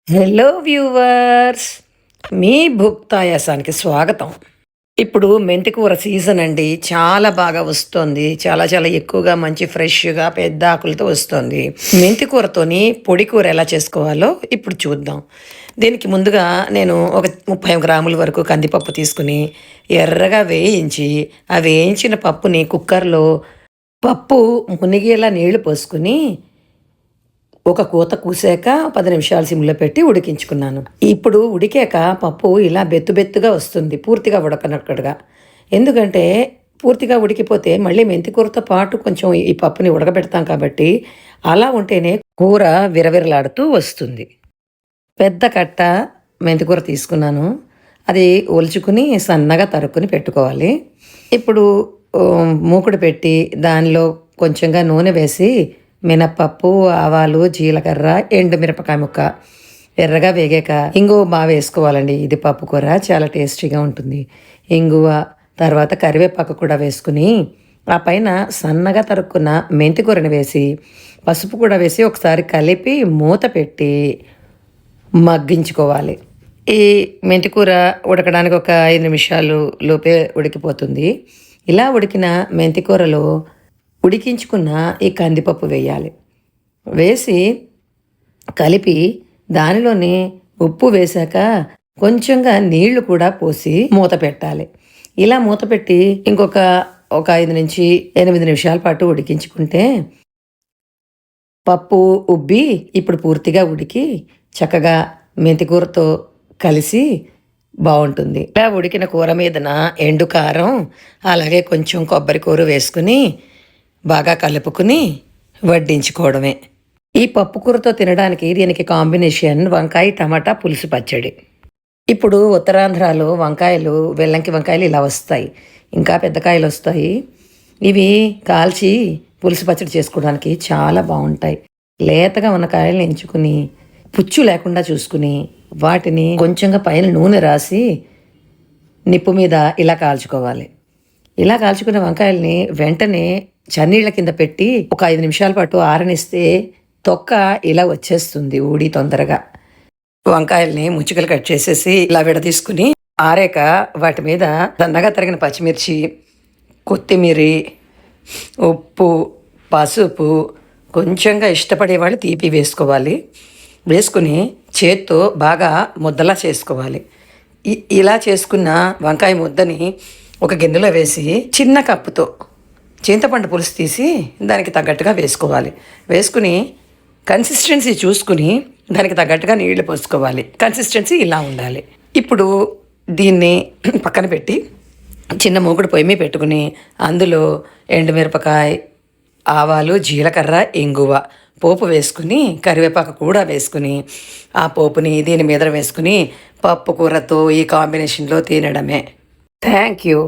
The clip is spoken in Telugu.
హలో వ్యూవర్స్, మీ భుక్తాయాసానికి స్వాగతం. ఇప్పుడు మెంతికూర సీజన్ అండి. చాలా బాగా వస్తుంది. చాలా చాలా ఎక్కువగా మంచి ఫ్రెష్గా పెద్ద ఆకులతో వస్తుంది. మెంతికూరతోని పొడి కూర ఎలా చేసుకోవాలో ఇప్పుడు చూద్దాం. దీనికి ముందుగా నేను ఒక 30 గ్రాముల వరకు కందిపప్పు తీసుకుని ఎర్రగా వేయించి, ఆ వేయించిన పప్పుని కుక్కర్లో పప్పు మునిగేలా నీళ్లు పోసుకుని ఒక కూత కూసాక 10 నిమిషాలు సిమ్లో పెట్టి ఉడికించుకున్నాను. ఇప్పుడు ఉడికాక పప్పు ఇలా బెత్తుగా వస్తుంది, పూర్తిగా ఉడకనట్టుగా. ఎందుకంటే పూర్తిగా ఉడికిపోతే మళ్ళీ మెంతికూరతో పాటు కొంచెం ఈ పప్పుని ఉడకబెడతాం కాబట్టి అలా ఉంటేనే కూర విరవిరలాడుతూ వస్తుంది. పెద్ద కట్ట మెంతికూర తీసుకున్నాను. అది ఒలుచుకుని సన్నగా తరుక్కుని పెట్టుకోవాలి. ఇప్పుడు మూకుడు పెట్టి దానిలో కొంచెంగా నూనె వేసి మినప్పప్పు, ఆవాలు, జీలకర్ర, ఎండుమిరపకాయ ముక్క ఎర్రగా వేగాక ఇంగువ బాగా వేసుకోవాలండి. ఇది పప్పు కూర చాలా టేస్టీగా ఉంటుంది. ఇంగువ తర్వాత కరివేపాకు కూడా వేసుకుని ఆ పైన సన్నగా తరుక్కున్న మెంతికూరని వేసి పసుపు కూడా వేసి ఒకసారి కలిపి మూత పెట్టి మగ్గించుకోవాలి. ఈ మెంతికూర ఉడకడానికి ఒక 5 నిమిషాలు లోపే ఉడికిపోతుంది. ఇలా ఉడికిన మెంతికూరలో ఉడికించుకున్న ఈ కందిపప్పు వేయాలి. వేసి కలిపి దానిలోని ఉప్పు వేశాక కొంచెంగా నీళ్లు కూడా పోసి మూత పెట్టాలి. ఇలా మూత పెట్టి ఇంకొక 5 నుంచి 8 నిమిషాల పాటు ఉడికించుకుంటే పప్పు ఉబ్బి ఇప్పుడు పూర్తిగా ఉడికి చక్కగా మెంతికూరతో కలిసి బాగుంటుంది. ఇలా ఉడికిన కూర మీదన ఎండు కారం అలాగే కొంచెం కొబ్బరి కూర వేసుకుని బాగా కలుపుకుని వడ్డించుకోవడమే. ఈ పప్పు కూరతో తినడానికి దీనికి కాంబినేషన్ వంకాయ టమాటా పులుసు పచ్చడి. ఇప్పుడు ఉత్తరాంధ్రలో వంకాయలు వెల్లంకి వంకాయలు ఇలా వస్తాయి, ఇంకా పెద్ద కాయలు వస్తాయి. ఇవి కాల్చి పులుసు పచ్చడి చేసుకోవడానికి చాలా బాగుంటాయి. లేతగా ఉన్న కాయలను ఎంచుకుని పుచ్చు లేకుండా చూసుకుని వాటిని కొంచెంగా పైన నూనె రాసి నిప్పు మీద ఇలా కాల్చుకోవాలి. ఇలా కాల్చుకున్న వంకాయల్ని వెంటనే చన్నీళ్ళ కింద పెట్టి ఒక 5 నిమిషాల పాటు ఆరనిస్తే తొక్క ఇలా వచ్చేస్తుంది ఊడి తొందరగా. వంకాయల్ని ముచ్చుకలు కట్ చేసేసి ఇలా విడదీసుకుని ఆరాక వాటి మీద సన్నగా తరిగిన పచ్చిమిర్చి, కొత్తిమీర, ఉప్పు, పసుపు, కొంచెంగా ఇష్టపడే వాళ్ళు తీపి వేసుకోవాలి. వేసుకుని చేత్తో బాగా ముద్దలా చేసుకోవాలి. ఇలా చేసుకున్న వంకాయ ముద్దని ఒక గిన్నెలో వేసి చిన్న కప్పుతో చింతపండు పులుసు తీసి దానికి తగ్గట్టుగా వేసుకోవాలి. వేసుకుని కన్సిస్టెన్సీ చూసుకుని దానికి తగ్గట్టుగా నీళ్లు పోసుకోవాలి. కన్సిస్టెన్సీ ఇలా ఉండాలి. ఇప్పుడు దీన్ని పక్కన పెట్టి చిన్న మూకుడు పొయ్యి మీద పెట్టుకుని అందులో ఎండుమిరపకాయ, ఆవాలు, జీలకర్ర, ఇంగువ పోపు వేసుకుని కరివేపాకు కూడా వేసుకుని ఆ పోపుని దీని మీద వేసుకుని పప్పు కూరతో ఈ కాంబినేషన్లో తినడమే. Thank you.